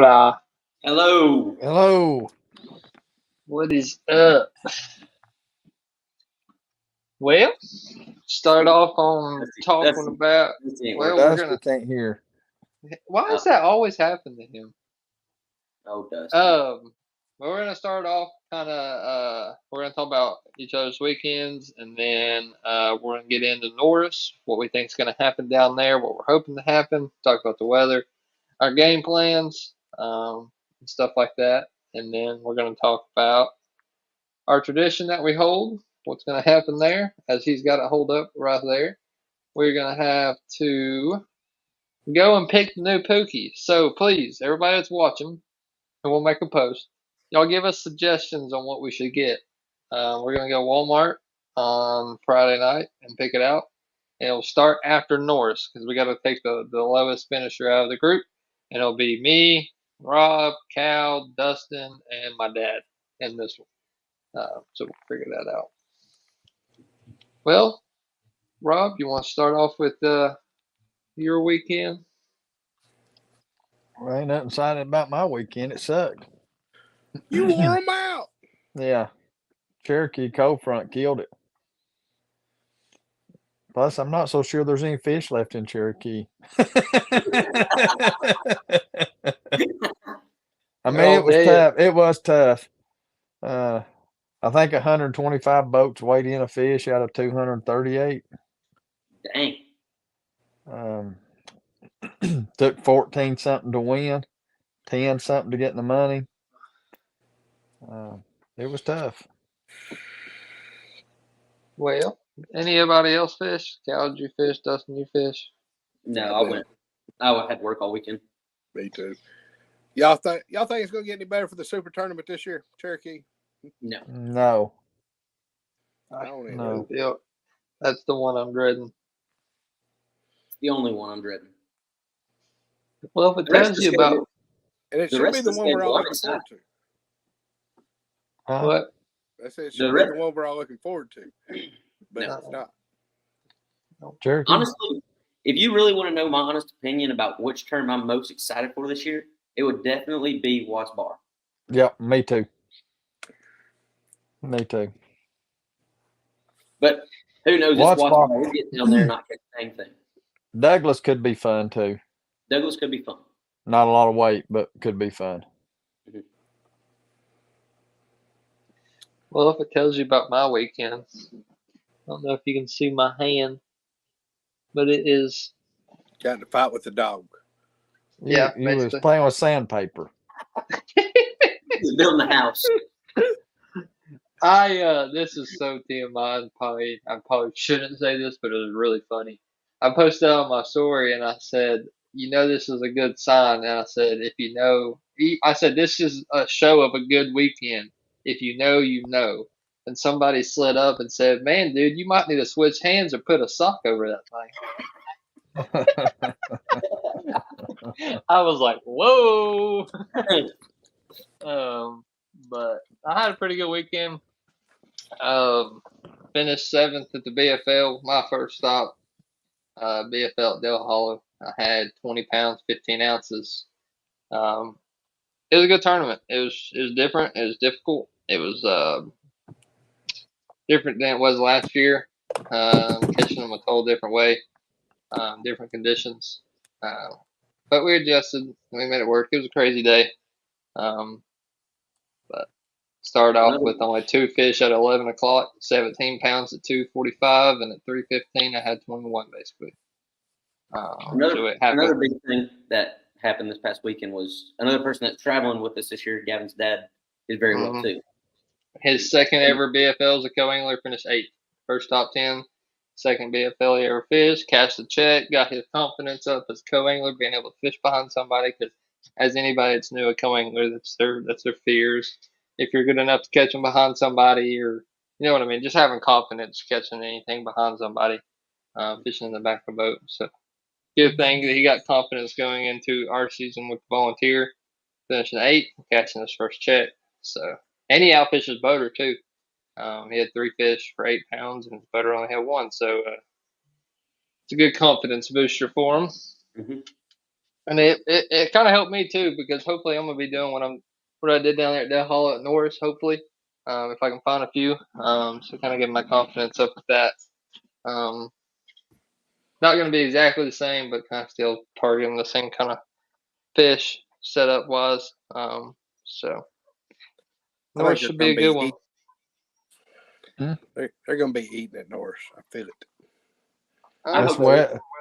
Hola. Hello. Hello. What is up? Well, start off on talking about. Well, we're Dusty gonna. can't hear. Why does that always happen to him? Oh, Dusty. We're gonna start off kind of. We're gonna talk about each other's weekends, and then we're gonna get into Norris, what we think is gonna happen down there, what we're hoping to happen. Talk about the weather, our game plans, and stuff like that, and then we're gonna talk about our tradition that we hold, what's going to happen there, as he's got it hold up right there. We're going to have to go and pick the new Pookie. So please, everybody that's watching, and we'll make a post, y'all give us suggestions on what we should get. We're going to go Walmart on Friday night and pick it out. And it'll start after Norris because we got to take the lowest finisher out of the group. And it'll be me, Rob, Cal, Dustin, and my dad in this one. So we'll figure that out. Well, Rob, you want to start off with your weekend? Well, ain't nothing exciting about my weekend. It sucked. You wore them out. Yeah. Cherokee cold front killed it. Plus, I'm not so sure there's any fish left in Cherokee. I mean, it was tough. It was tough. I think 125 boats weighed in a fish out of 238. Dang. Took 14 something to win, 10 something to get in the money. It was tough. Well, anybody else fish? Cal, did you fish? Dustin, you fish? No, I went. I had work all weekend. Me too. Y'all think it's gonna get any better for the super tournament this year, Cherokee? No. No. I don't know. Yeah, that's the one I'm dreading. It's the only one I'm dreading. Well, if it tells you about, and it should be the one we're all looking forward to. What? I said it should be the one we're all looking forward to, but it's not. Cherokee. Honestly, if you really want to know my honest opinion about which term I'm most excited for this year, it would definitely be Watts Bar. Yep, me too. Me too. But who knows? Watts Bar. We'll get down there and not get the same thing. Douglas could be fun too. Douglas could be fun. Not a lot of weight, but could be fun. Mm-hmm. Well, if it tells you about my weekend, I don't know if you can see my hand, but it is. Got in a fight with the dog. Yeah, you was playing with sandpaper. He's building a house. This is so TMI. I probably shouldn't say this, but it was really funny. I posted on my story and I said, this is a good sign. And I said, this is a show of a good weekend. If you know, you know. And somebody slid up and said, man, dude, you might need to switch hands or put a sock over that thing. I was like, whoa. But I had a pretty good weekend. Finished 7th at the BFL, my first stop. BFL at Del Hollow. I had 20 pounds, 15 ounces. It was a good tournament. It was different. It was difficult. It was different than it was last year. Catching them a whole different way, different conditions. But we adjusted. We made it work. It was a crazy day. But started off with only 2 fish at 11 o'clock, 17 pounds at 2:45, and at 3:15 I had 21 basically. Another big thing that happened this past weekend was another person that's traveling with us this year, Gavin's dad, is very well too. His second ever BFL as a co-angler, finished 8th. First top 10, second BFL he ever fished, cashed the check, got his confidence up as a co-angler, being able to fish behind somebody, because as anybody that's new a co-angler, that's their fears. If you're good enough to catch them behind somebody, or you know what I mean, just having confidence catching anything behind somebody, fishing in the back of the boat. So good thing that he got confidence going into our season with the volunteer, finishing 8th, catching his first check. So, and he outfished his boater too. He had 3 fish for 8 pounds, and his boater only had 1. So it's a good confidence booster for him. Mm-hmm. And it kind of helped me too, because hopefully I'm gonna be doing what I did down there at Del Hollow at Norris. Hopefully, if I can find a few, so kind of get my confidence up with that. Not gonna be exactly the same, but kind of still targeting the same kind of fish setup wise. So Norris should be a good one. They're going to be eating at Norris. I feel it.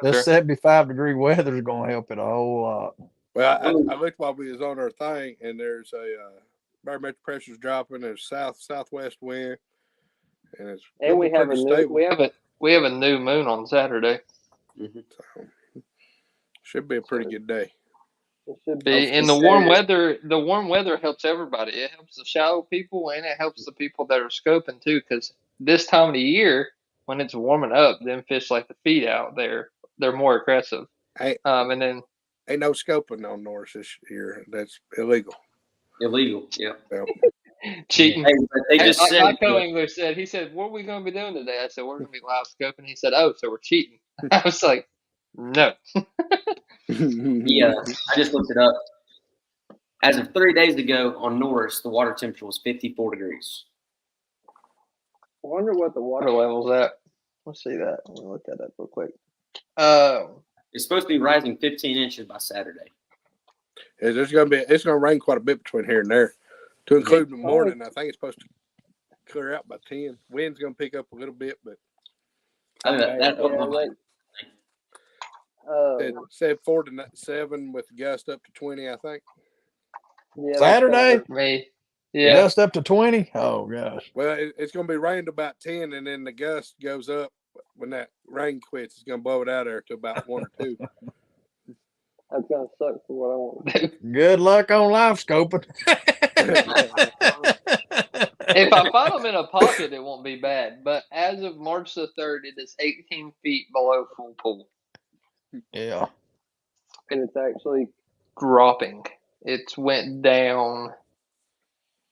This 75-degree weather is going to help it a whole lot. Well, I looked while we was on our thing, and there's a barometric pressure's dropping. There's southwest wind, and we have a new moon on Saturday. Mm-hmm. So, should be a pretty good day. It should be. And the warm weather helps everybody. It helps the shallow people, and it helps the people that are scoping too. Because this time of the year, when it's warming up, them fish like to feed out there. They're more aggressive. And then ain't no scoping on Norris this year. That's illegal. Illegal, yeah. Cheating. Hey, they just said, my co-angler said, he said, "What are we going to be doing today?" I said, "We're going to be live scoping." He said, "Oh, so we're cheating." I was like, "No." Yeah, I just looked it up. As of 3 days ago on Norris, the water temperature was 54 degrees. I wonder what the water level's at. Let's see that. Let me look that up real quick. It's supposed to be rising 15 inches by Saturday. It's going to rain quite a bit between here and there. To include the morning, I think it's supposed to clear out by 10. Wind's going to pick up a little bit, but said 4 to 7 with gust up to 20, I think. Yeah, Saturday? Me. Yeah. Gust up to 20? Oh, gosh. Well, it's going to be rained about 10, and then the gust goes up. When that rain quits, it's going to blow it out there to about 1 or 2. That's going to suck for what I want to do. Good luck on live scoping. If I find them in a pocket, it won't be bad. But as of March the 3rd, it is 18 feet below full pool. Yeah. And it's actually dropping. It's went down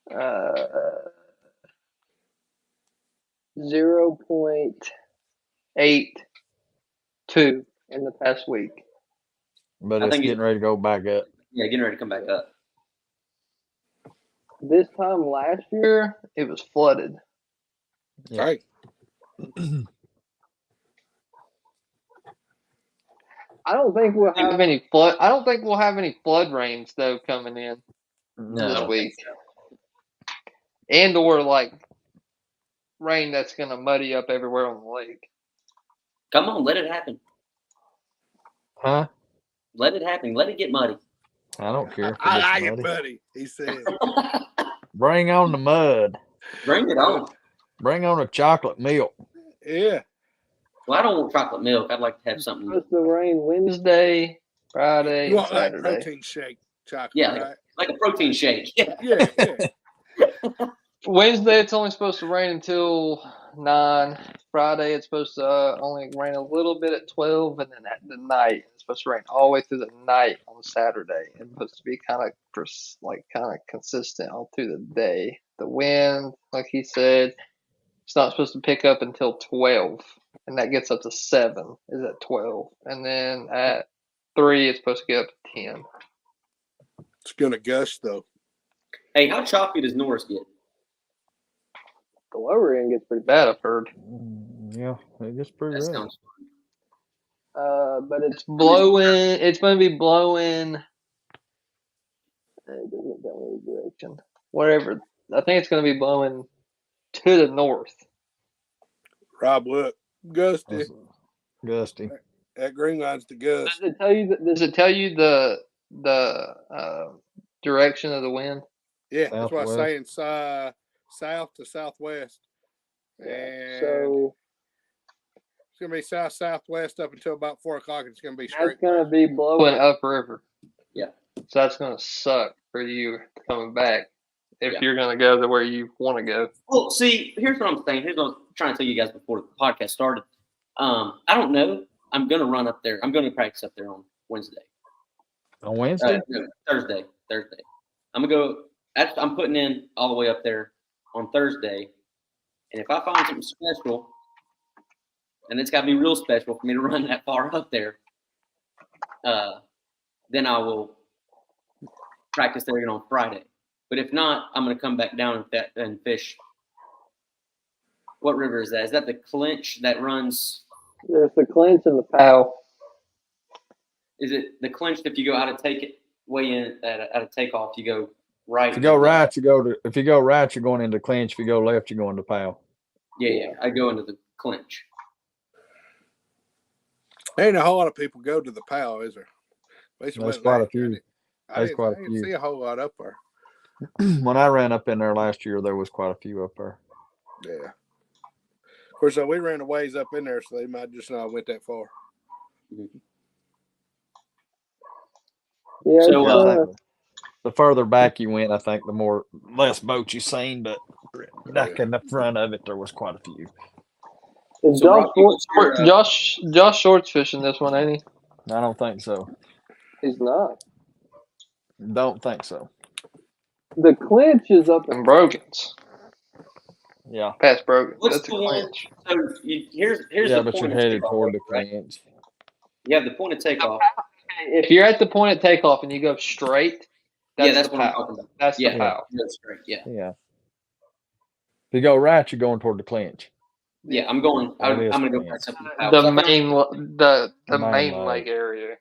0.82 in the past week. But it's getting ready to go back up. Yeah, getting ready to come back up. This time last year, it was flooded. Yeah. Right. I don't think we'll have any flood. I don't think we'll have any flood rains though coming in this week, and or like rain that's going to muddy up everywhere on the lake. Come on, let it happen. Huh? Let it happen. Let it get muddy. I don't care. If I like it muddy. He said. Bring on the mud. Bring it on. Bring on the chocolate milk. Yeah. Well, I don't want chocolate milk. I'd like to have something. It's supposed to rain Wednesday, Friday, you want and Saturday. Like protein shake chocolate, yeah, right? like a protein shake. Yeah. Wednesday, it's only supposed to rain until 9. Friday, it's supposed to only rain a little bit at 12, and then at the night, it's supposed to rain all the way through the night on Saturday. It's supposed to be kind of consistent all through the day. The wind, like he said, it's not supposed to pick up until 12, and that gets up to 7 is at 12, and then at 3, it's supposed to get up to 10. It's gonna gust though. Hey, how choppy does Norris get? The lower end gets pretty bad, I've heard. Yeah, it gets pretty rough. But it's blowing. It's going to be blowing. It doesn't tell me the direction. Whatever. I think it's going to be blowing to the north. Rob, look, gusty. Gusty. That green line's the gust. Does it tell you the direction of the wind? Yeah, that's what I'm saying. South to southwest. And so it's gonna be southwest up until about 4 o'clock. It's gonna be straight. It's gonna be blowing upriver. Yeah. So that's gonna suck for you coming back if you're gonna go to where you want to go. Well, see, here's what I'm saying. Here's what I'm trying to tell you guys before the podcast started. I don't know. I'm gonna run up there. I'm gonna practice up there on Wednesday. On Wednesday? No, Thursday. I'm gonna go. I'm putting in all the way up there on Thursday, and if I find something special, and it's got to be real special for me to run that far up there, then I will practice there again on Friday. But if not, I'm going to come back down and fish. What river is that? Is that the Clinch that runs? There's the Clinch and the Powell. Is it the Clinch? If you go out of way in out of takeoff, you go right. If you go right, if you go right, you're going into Clinch. If you go left, you're going to Powell. Yeah. I go into the Clinch. Ain't a whole lot of people go to the Powell, is there? There's quite a few. I didn't see a whole lot up there. When I ran up in there last year, there was quite a few up there. Yeah. Of course, we ran a ways up in there, so they might just not went that far. Mm-hmm. Yeah. So the further back you went, I think the less boats you seen, but back in the front of it, there was quite a few. Is Josh Short's fishing this one, ain't he? I don't think so. He's not. Don't think so. The Clinch is up in Brogan's. Yeah. Past Brogan's. What's That's the a one? Clinch. So here's yeah, the but point you're headed toward the Clinch. You have the point of takeoff. If you're at the point of takeoff and you go straight, that's what I'm talking about. That's the Powell. That's straight. Yeah. Yeah. If you go right, you're going toward the Clinch. Yeah, I'm going to go back up the main lake area.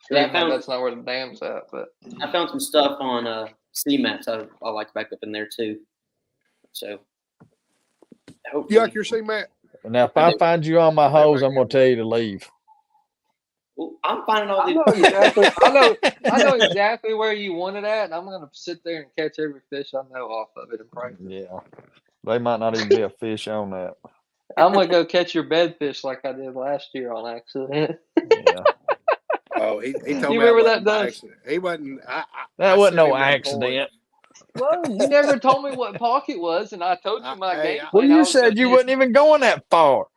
That's not where the dam's at, but I found some stuff on sea maps. I like to back up in there too. So you like your sea map? Now, if I find you on my hose, I'm going to tell you to leave. Well, I'm finding all these. I know exactly where you want it at, and I'm going to sit there and catch every fish I know off of it and practice. Yeah, they might not even be a fish on that. I'm going to go catch your bedfish like I did last year on accident. Yeah. Oh, he told me. You remember that, Doug? He wasn't. That wasn't no accident. Well, you never told me what pocket was, and I told you my game. Well, you said you wasn't even going that far.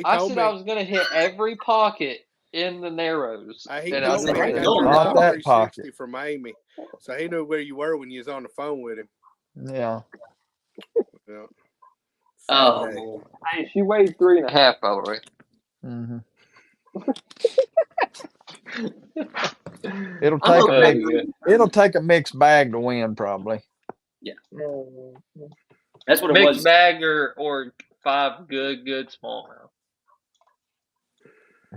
I said I was going to hit every pocket in the Narrows. He told me not that pocket from Amy, so he knew where you were when you was on the phone with him. Yeah. Yeah. Oh, hey, she weighed 3.5, by the way. Mm-hmm. It'll take a mixed bag to win, probably. Yeah, that's what it was. Mixed bag or 5 good smallmouth.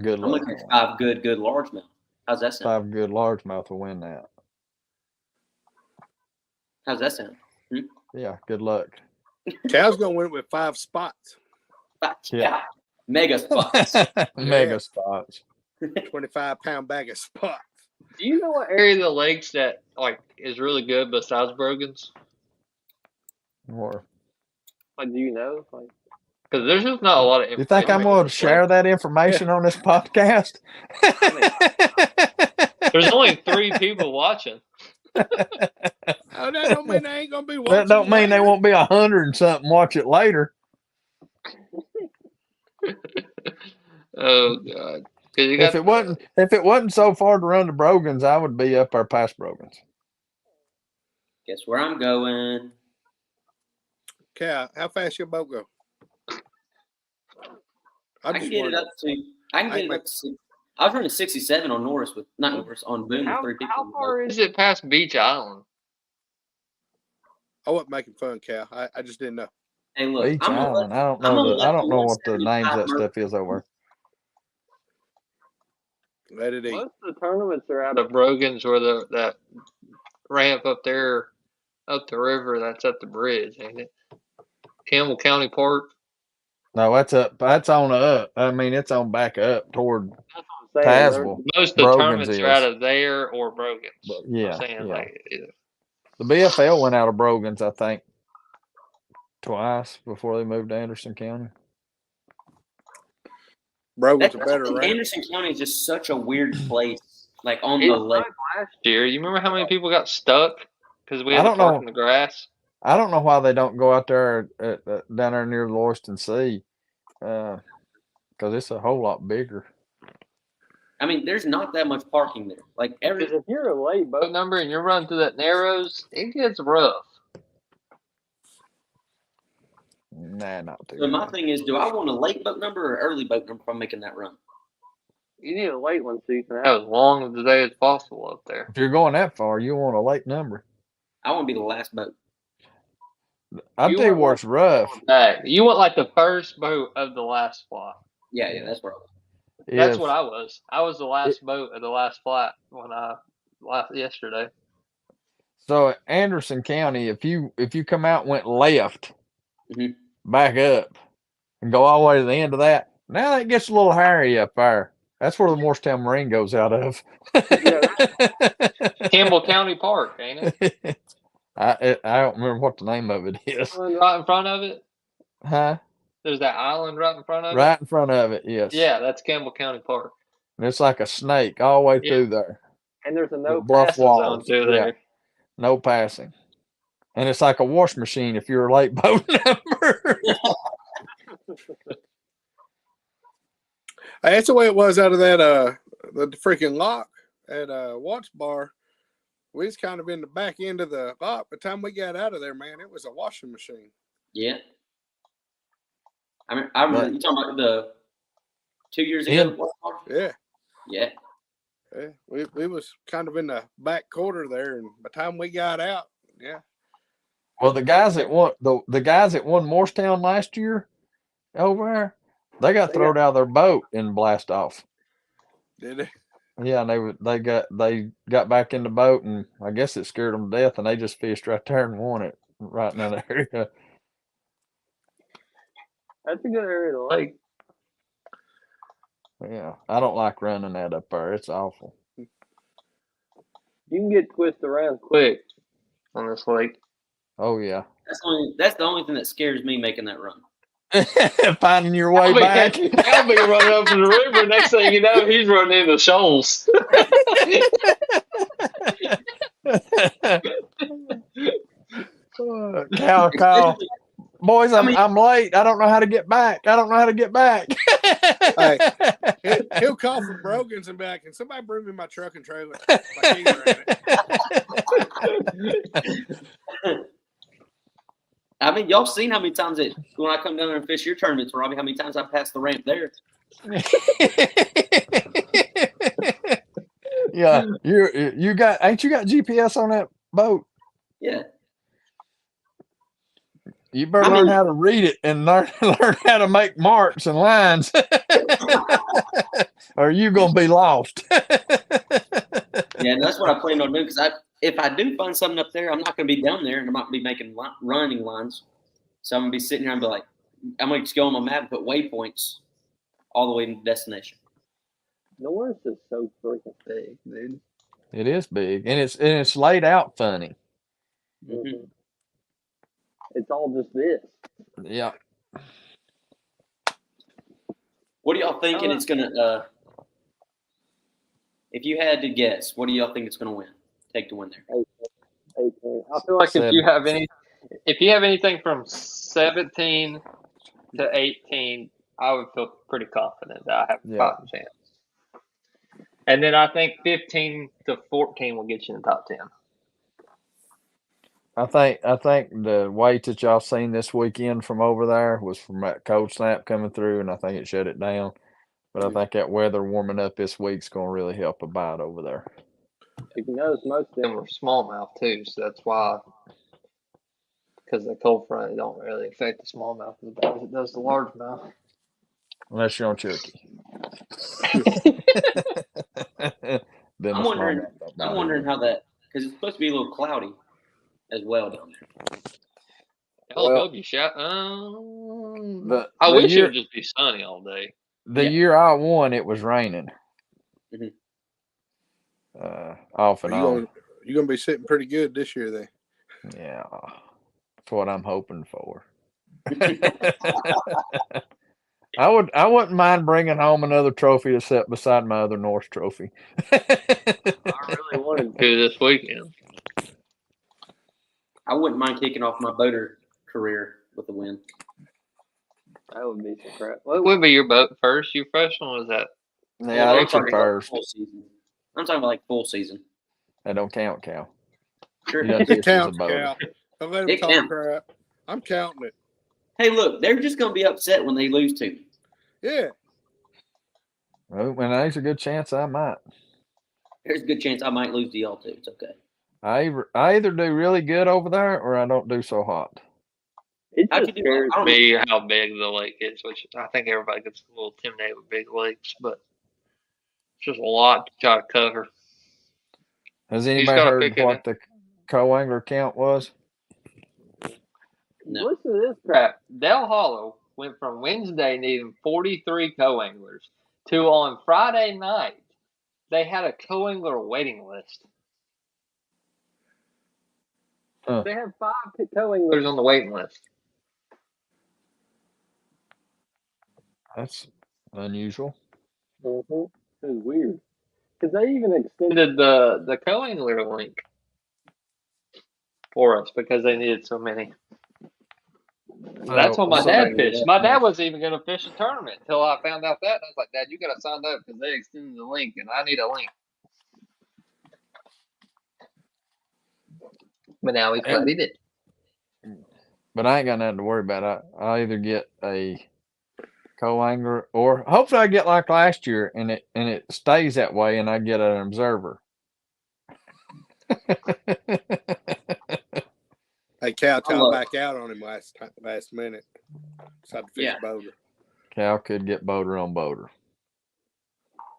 Good luck. I'm looking at 5 good largemouth. How's that sound? 5 good largemouth will win that. How's that sound? Yeah, good luck. Cal's gonna win it with 5 spots. Yeah. Mega spots. Mega spots. 25-pound bag of spots. Do you know what area of the lakes that is really good besides Brogan's? Or do you know? Because there's just not a lot of information. You think I'm going to share that information on this podcast? There's only 3 people watching. Oh, that don't mean they ain't gonna be watching. That don't mean they won't be 100 and something watch it later. Oh God! If it wasn't so far to run to Brogan's, I would be up our past Brogan's. Guess where I'm going? Cal, how fast your boat go? I can get it up to. I was running 67 on Norris on Boone with 3 people. How far is it past Beach Island? I wasn't making fun, Cal. I just didn't know. Hey, look, Beach Island. I don't know what the names of that stuff is over. Let it eat. Most of the tournaments are out of Brogan's or that ramp up there, up the river. That's at the bridge, ain't it? Campbell County Park. No, that's up. That's on up. I mean, it's on back up toward Tazewell. Most of the tournaments are out of there or Brogan's. Yeah, The BFL went out of Brogan's, I think, twice before they moved to Anderson County. Brogan's a better ramp. Anderson County is just such a weird place. Like on the lake. Last year, you remember how many people got stuck because we had to park in the grass? I don't know why they don't go out there down there near the Loyston Sea, because it's a whole lot bigger. I mean, there's not that much parking there. Because if you're a late boat number and you're running through that Narrows, it gets rough. Nah, not too. So my thing is, do I want a late boat number or early boat number if I'm making that run? You need a late one so you can have as long of the day as possible up there. If you're going that far, you want a late number. I want to be the last boat. I'll tell you what's rough. You want like the first boat of the last flight. Yeah, that's where I was. That's what I was. I was the last boat of the last flight yesterday. So Anderson County, if you come out and went left, back up, and go all the way to the end of that, now that gets a little hairy up there. That's where the Morristown Marine goes out of. Campbell County Park, ain't it? I don't remember what the name of it is. Right in front of it? Huh? There's that island right in front of it? Right in front of it, yes. Yeah, that's Campbell County Park. And it's like a snake all the way through there. And there's a no bluff passing walls zone through there. No passing. And it's like a wash machine if you're a late boat number. That's the way it was out of that the freaking lock at Watts Bar. We was kind of in the back end of the lock. By the time we got out of there, man, it was a washing machine. Yeah. I remember you talking about the 2 years ago. Yeah. Yeah. Yeah, we was kind of in the back quarter there, and by the time we got out, yeah. Well, the guys that won the guys that won Morristown last year over there, they got thrown out of their boat in blast off. Did they? Yeah, and they got back in the boat, and I guess it scared them to death, and they just fished right there and won it right in that area. That's a good area to lake. Yeah, I don't like running that up there. It's awful. You can get twisted around quick on this lake. Oh yeah. That's the only thing that scares me making that run. Finding your way back. I'll be running up in the river. Next thing you know, he's running into shoals. Cow. Boys, I'm late. I don't know how to get back. Hey, he'll call from Brogan's and be like, "Can somebody bring me my truck and trailer?" Like he's ran it. I mean, y'all seen how many times when I come down there and fish your tournaments, Robbie, how many times I pass the ramp there? Yeah, you got GPS on that boat? Yeah. You better learn how to read it and learn how to make marks and lines, or you gonna be lost. Yeah, and that's what I plan on doing. Because if I do find something up there, I'm not going to be down there, and I'm not going to be making running lines. So I'm going to be sitting here and be like, I'm going to just go on my map and put waypoints all the way to the destination. Norris is so freaking big, dude. It is big, and it's laid out funny. Mm-hmm. It's all just this. Yeah. What do y'all thinking it's gonna? If you had to guess, what do y'all think it's gonna take to win there? 18. I feel like if you have anything from 17 to 18, I would feel pretty confident that I have a fighting chance. And then I think 15 to 14 will get you in the top 10. I think the weight that y'all seen this weekend from over there was from that cold snap coming through, and I think it shut it down. But I think that weather warming up this week's going to really help a bite over there. If you notice, most of them are smallmouth too, so that's why. Because the cold front, it don't really affect the smallmouth as bad as it does the largemouth. Unless you're on Cherokee. I'm wondering how that, because it's supposed to be a little cloudy as well down there. I wish it would just be sunny all day. The year I won, it was raining. Off and on. You're gonna be sitting pretty good this year, then. Yeah, that's what I'm hoping for. I wouldn't mind bringing home another trophy to sit beside my other Norris trophy. I really wanted to this weekend. I wouldn't mind kicking off my boater career with a win. That would be some crap. What would be your boat first? Your first one was that? Yeah, that's your first. Full season. I'm talking about like full season. That don't count, Cal. Sure. It counts, Cal. Don't let him talk crap. I'm counting it. Hey, look, they're just going to be upset when they lose to me. Yeah. Well, and there's a good chance I might. There's a good chance I might lose to y'all too. It's okay. I either do really good over there or I don't do so hot. It just scares me how big the lake is, which I think everybody gets a little intimidated with big lakes, but it's just a lot to try to cover. Has anybody heard what the co-angler count was? No. Listen to this crap. Del Hollow went from Wednesday needing 43 co-anglers to on Friday night, they had a co-angler waiting list. Huh. They have 5 co-anglers on the waiting list. That's unusual. Mm-hmm. It's weird. Because they even extended the co-angler link for us because they needed so many. That's when my dad fished. My dad wasn't even going to fish a tournament until I found out that. I was like, Dad, you got to sign up because they extended the link and I need a link. But now he's glad he did. But I ain't got nothing to worry about. I either get a co-angler or hopefully I get like last year and it stays that way and I get an observer. Hey, Cal back out on him last minute. Decided to fish boater. Cal could get boater on boater.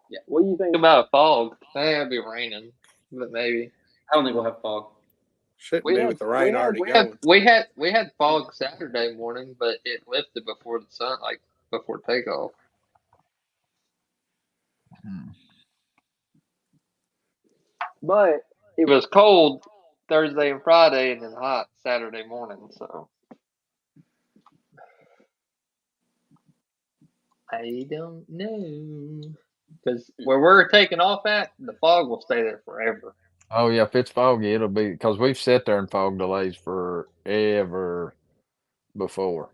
Yeah. What do you think about a fog? It'll be raining, but maybe. I don't think we'll have fog. Shouldn't be with the rain already going. We had fog Saturday morning, but it lifted before the sun, like before takeoff. But it was cold Thursday and Friday, and then hot Saturday morning. So I don't know, because where we're taking off at, the fog will stay there forever. Oh yeah, if it's foggy, it'll be because we've sat there in fog delays forever before.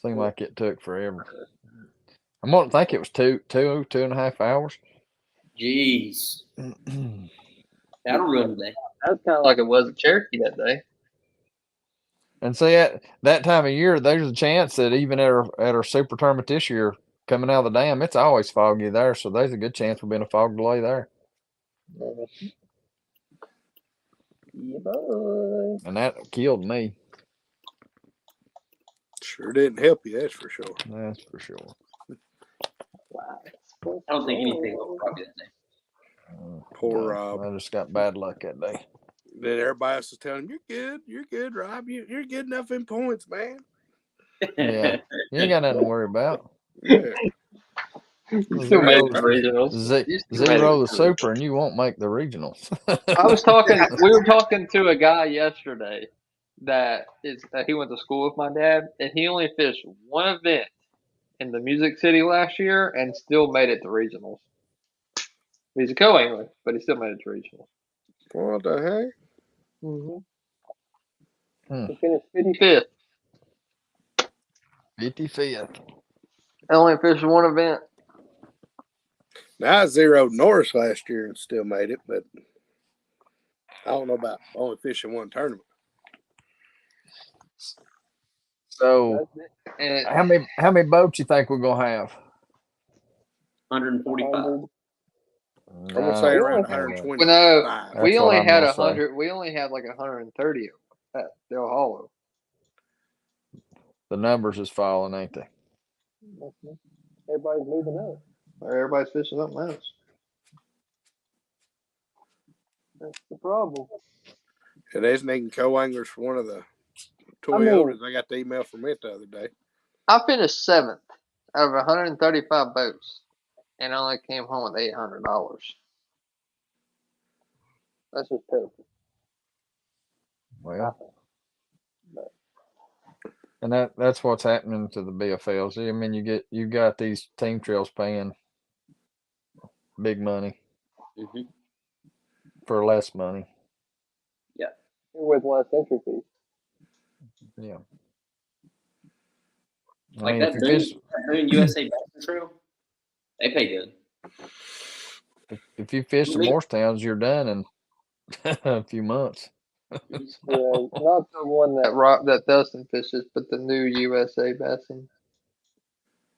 Seemed like it took forever. I'm gonna think it was two and a half hours. Jeez. That'll ruin the day. That's kind of like it was at Cherokee that day. And see, at that time of year, there's a chance that even at our super tournament this year, coming out of the dam, it's always foggy there. So there's a good chance we'll be in a fog delay there. Yeah, boy. And that killed me. Sure didn't help you, that's for sure. That's for sure. Wow. I don't think anything will probably that day. Poor Rob. I just got bad luck that day. Then everybody else is telling him, you're good, Rob. You're good enough in points, man. Yeah. You ain't got nothing to worry about. Yeah. You still made the regionals. Zero the super, and you won't make the regionals. We were talking to a guy yesterday that he went to school with my dad, and he only fished one event in the Music City last year and still made it to regionals. He's a co-angler, but he still made it to regionals. What the heck? Mm-hmm. He finished 55th. 55th. I only fished one event. Now I zeroed Norris last year and still made it, but I don't know about only fishing one tournament. So, how many boats you think we're gonna have? 145. I'm gonna say around 120. No, we only had 100. We only had like 130 at Del Hollow. The numbers is falling, ain't they? Everybody's moving up. Or everybody's fishing something else. That's the problem. Yeah, there's needing co-anglers for one of the Toyotas. I got the email from it the other day. I finished 7th out of 135 boats, and I only came home with $800. That's just pitiful. Well, and that's what's happening to the BFLs. I mean, you got these team trails paying big money for less money. Yeah, with less entry fees. Yeah. Like that Boone USA Basin Trail, they pay good. If you fish the Morsetowns, you're done in a few months. Yeah, not the one that Dustin fishes, but the new USA Basin.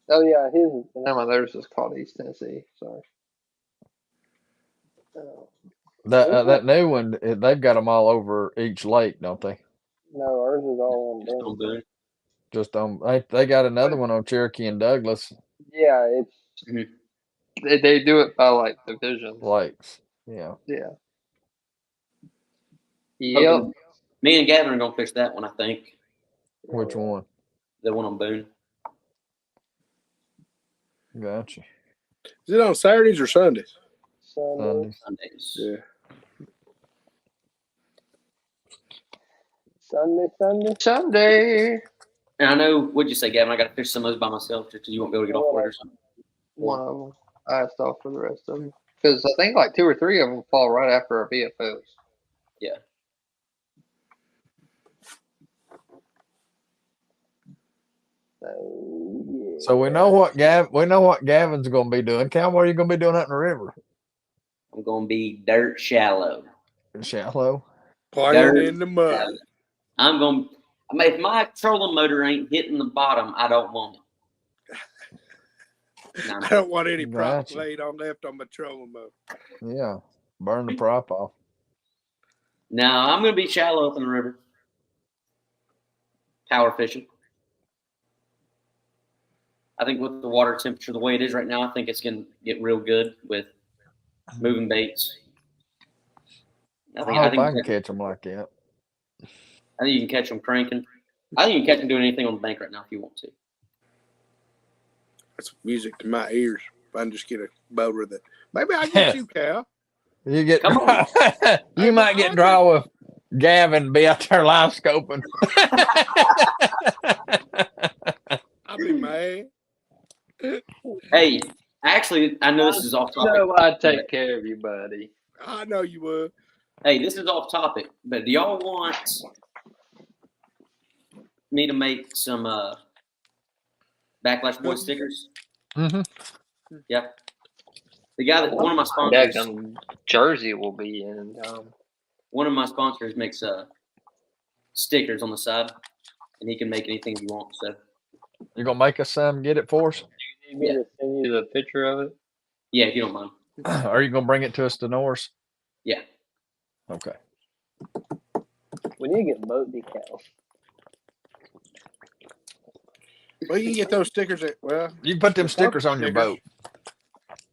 Oh yeah, theirs is called East Tennessee. Sorry. That new one, they've got them all over each lake, don't they? No, ours is all on Boone. Just on, they got another one on Cherokee and Douglas. Yeah, it's they do it by like divisions. Lakes. Yeah. Yeah. Yep. Me and Gavin are gonna fish that one, I think. Which one? The one on Boone. Gotcha. Is it on Saturdays or Sundays? Sundays. Yeah. Sunday. And I know, what'd you say, Gavin? I got to fish some of those by myself just because you won't be able to get off work or something. One of them. I asked off for the rest of them. Because I think like 2 or 3 of them fall right after our VFOs. Yeah. So we know what Gavin's going to be doing. Cal, what are you going to be doing out in the river? I'm going to be dirt shallow. Shallow? Playing in the mud. Shallow. I'm going to, if my trolling motor ain't hitting the bottom, I don't want it. I don't want any prop blade left on my trolling motor. Yeah. Burn the prop off. No, I'm going to be shallow up in the river. Power fishing. I think with the water temperature the way it is right now, I think it's going to get real good with moving baits. I think I can catch them like that. I think you can catch them cranking. I think you can catch them doing anything on the bank right now if you want to. That's music to my ears. If I can just get a boat that. Maybe I get you, Cal. You get you might get draw with Gavin, be out there live scoping. I'll be mad. Hey, actually, I know this is off topic. So I'd take care of you, buddy. I know you would. Hey, this is off topic, but do y'all want me to make some Backlash Boy stickers? Mm-hmm. Yep. The guy that one of my sponsors, Jersey will be in. One of my sponsors makes stickers on the side, and he can make anything you want. So you gonna make us some? Get it for us? Do you need me to send you the picture of it? Yeah, if you don't mind. Are you gonna bring it to us to Norris? Yeah. Okay. We need to get boat decals. Well, you can get those stickers at, you can put them stickers on your boat.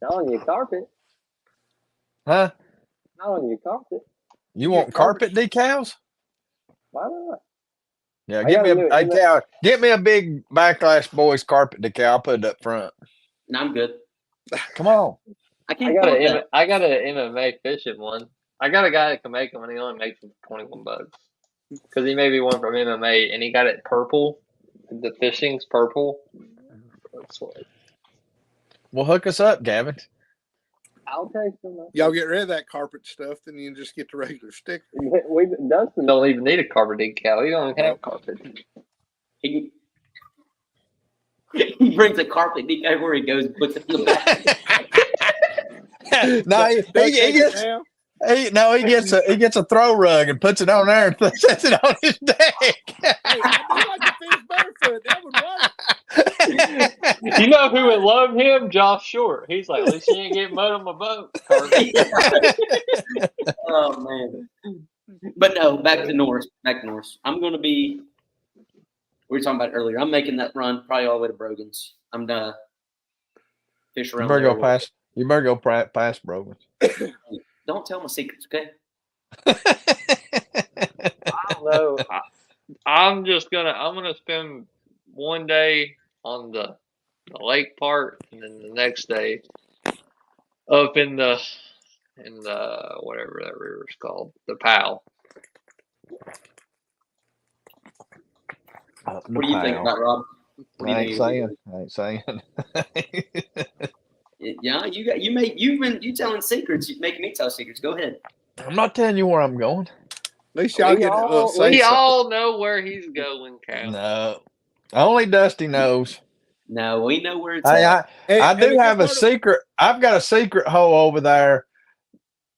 Not on your carpet. Huh? Not on your carpet. You want carpet decals? Why not? Yeah, get me a big Backlash Boys carpet decal. I'll put it up front. No, I'm good. Come on. I got an MMA fishing one. I got a guy that can make them, and he only makes them for $21. Because he may be one from MMA, and he got it purple. The fishing's purple. That's what. Well, hook us up, Gavin. I'll take them. Y'all get rid of that carpet stuff, then you can just get the regular sticker. Dustin don't even need a carpet decal. He don't even have carpet. He brings a carpet decal where he goes and puts it in the back. No, he gets a throw rug and puts it on there and sets it on his deck. Hey, I like to fish barefoot. That would work. You know who would love him? Josh Short. He's like, at least you ain't getting mud on my boat. Oh man! But no, back to Norris. I'm going to be. We were talking about it earlier. I'm making that run probably all the way to Brogan's. I'm gonna fish around. You better go past Brogan's. Don't tell my secrets, okay? I don't know. I'm gonna spend one day on the lake part, and then the next day up in the whatever that river's called, the Powell. What do you think about Rob? I ain't saying. Yeah, you telling secrets. You making me tell secrets. Go ahead. I'm not telling you where I'm going. At least y'all get a little We all know where he's going, Cal. No, only Dusty knows. No, we know where it's at. I do have a secret. I've got a secret hole over there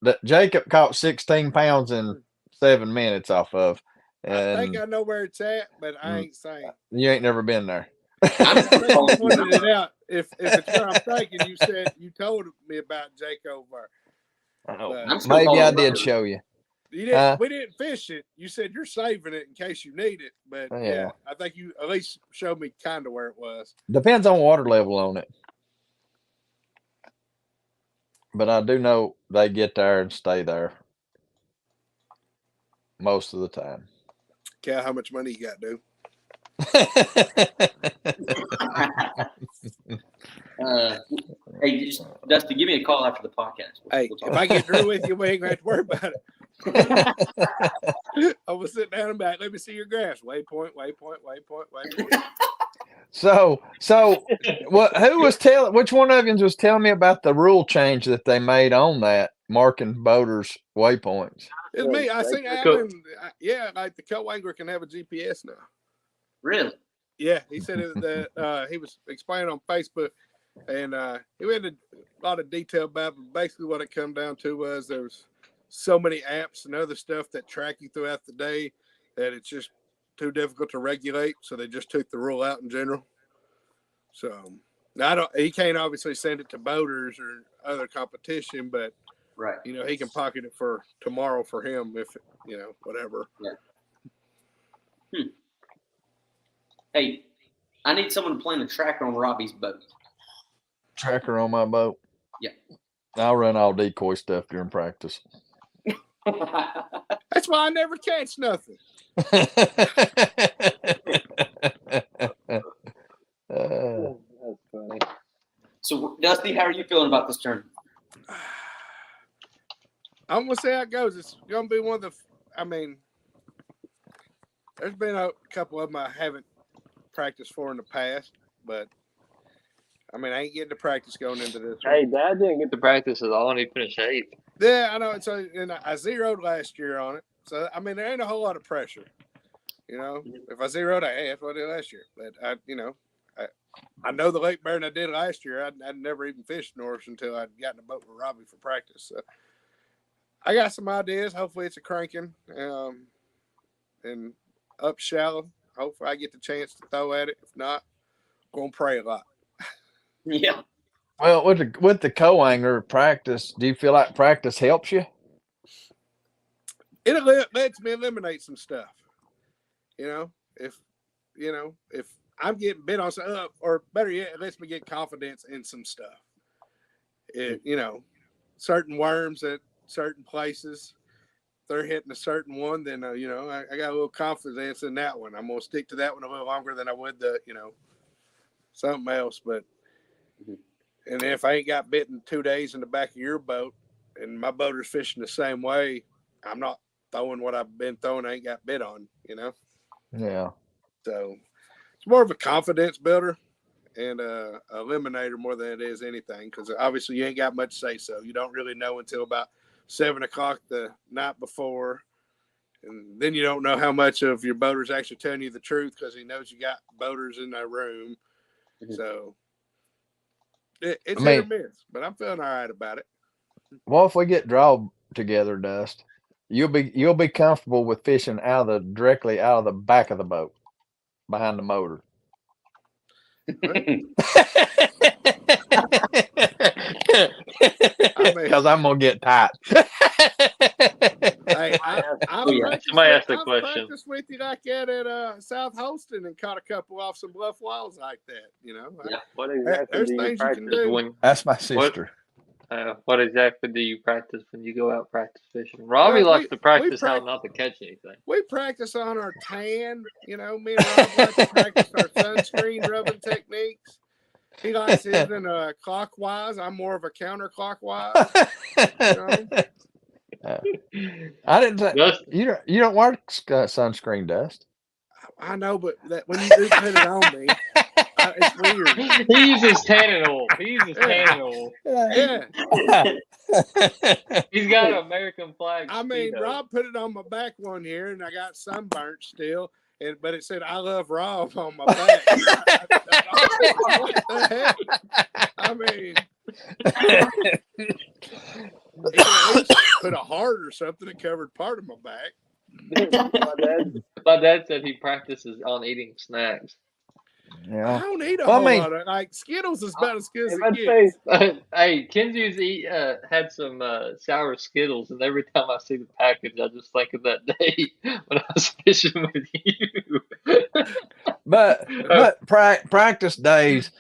that Jacob caught 16 pounds in 7 minutes off of. And I think I know where it's at, but I ain't saying. You ain't never been there. I'm pointed it out. If it's where I'm thinking, you told me about Jake over. Maybe I did show you. You didn't. We didn't fish it. You said you're saving it in case you need it. But yeah, I think you at least showed me kind of where it was. Depends on water level on it. But I do know they get there and stay there most of the time. Cal, how much money you got, dude? Hey, Dusty, give me a call after the podcast. Hey, if I get through with you, we ain't going to have to worry about it. I will sit down and back. Let me see your graphs. Waypoint. So who was telling? Which one of you was telling me about the rule change that they made on that marking boaters' waypoints? It's me. I think Alan. Yeah, like the co-angler can have a GPS now. Really? Yeah, he said that he was explaining on Facebook, and he went into a lot of detail about it. But basically, what it come down to was there's so many apps and other stuff that track you throughout the day that it's just too difficult to regulate. So they just took the rule out in general. So he can't obviously send it to boaters or other competition, but right, he can pocket it for tomorrow for him if whatever. Yeah. Hey, I need someone to plan the tracker on Robbie's boat. Tracker on my boat? Yeah. I'll run all decoy stuff during practice. That's why I never catch nothing. That's funny. So, Dusty, how are you feeling about this tournament? I'm going to say how it goes. It's going to be one of the there's been a couple of them I haven't practiced for in the past, but I ain't getting to practice going into this one. Hey, Dad didn't get to practice at all, and he finished 8th. Yeah, I know. And I zeroed last year on it. So, there ain't a whole lot of pressure. If I zeroed, that's what I did last year. But, I know the lake better than I did last year. I'd never even fished Norris until I'd gotten a boat with Robbie for practice. So, I got some ideas. Hopefully, it's a cranking and up shallow. Hopefully, I get the chance to throw at it. If not, I'm going to pray a lot. Yeah. Well, with the co-angler practice, do you feel like practice helps you? It lets me eliminate some stuff. If I'm getting bit on some, or better yet, it lets me get confidence in some stuff. Certain worms at certain places, they're hitting a certain one, then I got a little confidence in that one. I'm gonna stick to that one a little longer than I would something else. But and if I ain't got bitten 2 days in the back of your boat, and my boater's fishing the same way, I'm not throwing what I've been throwing. I ain't got bit on. Yeah. So it's more of a confidence builder and a eliminator more than it is anything, because obviously you ain't got much say so. You don't really know until about 7 o'clock the night before, and then you don't know how much of your boater's actually telling you the truth because he knows you got boaters in their room. So it's hit or miss, but I'm feeling all right about it. Well, if we get draw together, Dust, you'll be comfortable with fishing directly out of the back of the boat, behind the motor. Because I'm gonna get tight. Hey, somebody asked the question. I practiced with you like that at South Holston and caught a couple off some bluff walls like that. Yeah. What exactly do you practice That's my sister. What exactly do you practice when you go out practice fishing? Robbie likes to practice how not to catch anything. We practice on our tan. Me and Rob like to practice our sunscreen rubbing techniques. He likes his in clockwise. I'm more of a counterclockwise. I didn't say you don't wear sunscreen, Dust. I know, but when you do put it on me, it's weird. He uses tannin oil. Yeah. He's got an American flag. Rob put it on my back one year, and I got sunburnt still. But it said "I love Rob" on my back. What the heck? He at least put a heart or something that covered part of my back. My dad said he practices on eating snacks. Yeah. I don't eat a whole lot of like Skittles is about as good as it gets. Hey, Kenzie's had some sour Skittles, and every time I see the package, I just think of that day when I was fishing with you. But practice days,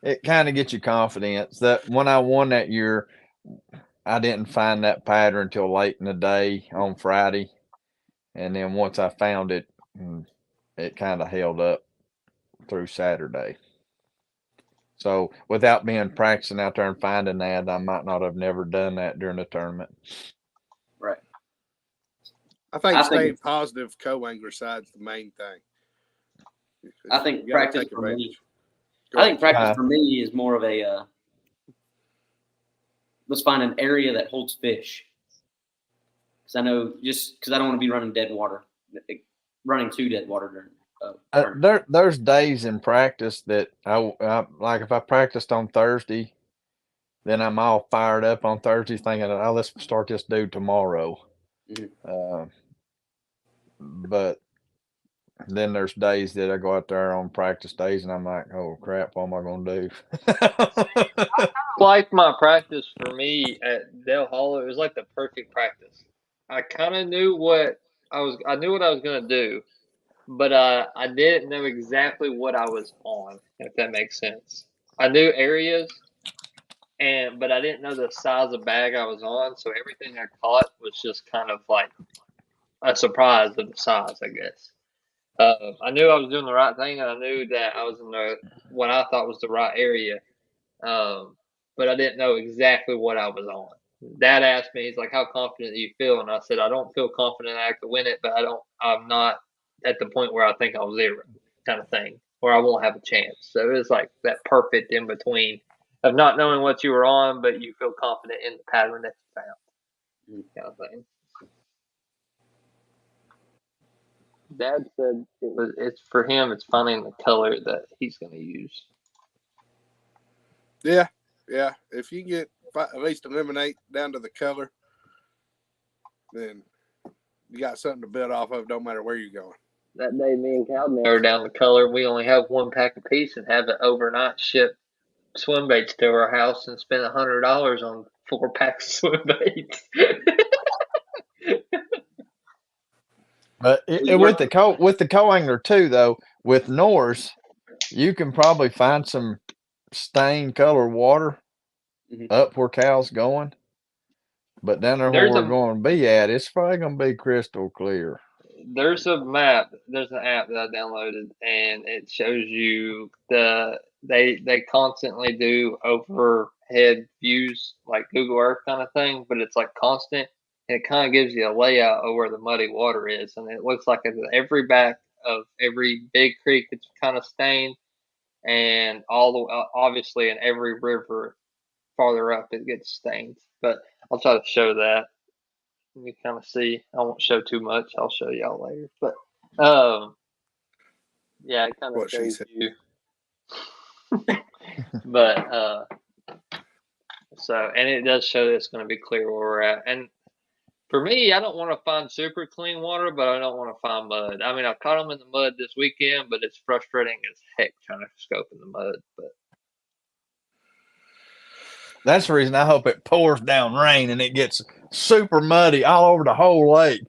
it kind of gets you confidence that when I won that year, I didn't find that pattern until late in the day on Friday. And then once I found it, it kind of held up through Saturday. So without being practicing out there and finding that, I might not have never done that during the tournament. Right. I think staying positive co-angler side's the main thing. I think practice for me. I think practice for me is more of a let's find an area that holds fish. Because I know because I don't want to be running dead water, running to dead water during. There's days in practice that I like. If I practiced on Thursday, then I'm all fired up on Thursday, thinking, "Oh, let's start this dude tomorrow." Mm-hmm. But then there's days that I go out there on practice days, and I'm like, "Oh crap, what am I going to do?" Like my practice for me at Dale Hollow, it was like the perfect practice. I kind of knew what I was going to do, but I didn't know exactly what I was on, if that makes sense. I knew areas, but I didn't know the size of bag I was on, so everything I caught was just kind of like a surprise of the size, I guess. I knew I was doing the right thing, and I knew that I was in what I thought was the right area, but I didn't know exactly what I was on. Dad asked me, he's like, "How confident do you feel?" And I said, "I don't feel confident I could win it, but I'm not at the point where I think I'll zero, kind of thing, where I won't have a chance." So it was like that perfect in between of not knowing what you were on, but you feel confident in the pattern that you found, kind of thing. Dad said it's for him. It's finding the color that he's going to use. Yeah. If you get at least eliminate down to the color, then you got something to build off of. Don't matter where you're going. That day, me and Cal narrowed down the color. We only have one pack a piece and have it overnight shipped swim baits to our house and spend $100 on 4 packs of swim baits. But with the co-angler too, though, with Norris, you can probably find some stain color water up where Cal's going. But down there where we're going to be at, it's probably going to be crystal clear. There's a map. There's an app that I downloaded, and it shows you they constantly do overhead views like Google Earth kind of thing, but it's like constant, and it kind of gives you a layout of where the muddy water is, and it looks like it's every back of every big creek it's kind of stained, and obviously in every river farther up it gets stained. But I'll try to show that. You kind of see. I won't show too much. I'll show y'all later. But yeah, it kind of shows you. But and it does show that it's going to be clear where we're at. And for me, I don't want to find super clean water, but I don't want to find mud. I mean, I caught them in the mud this weekend, but it's frustrating as heck trying to scope in the mud. But that's the reason I hope it pours down rain and it gets super muddy all over the whole lake.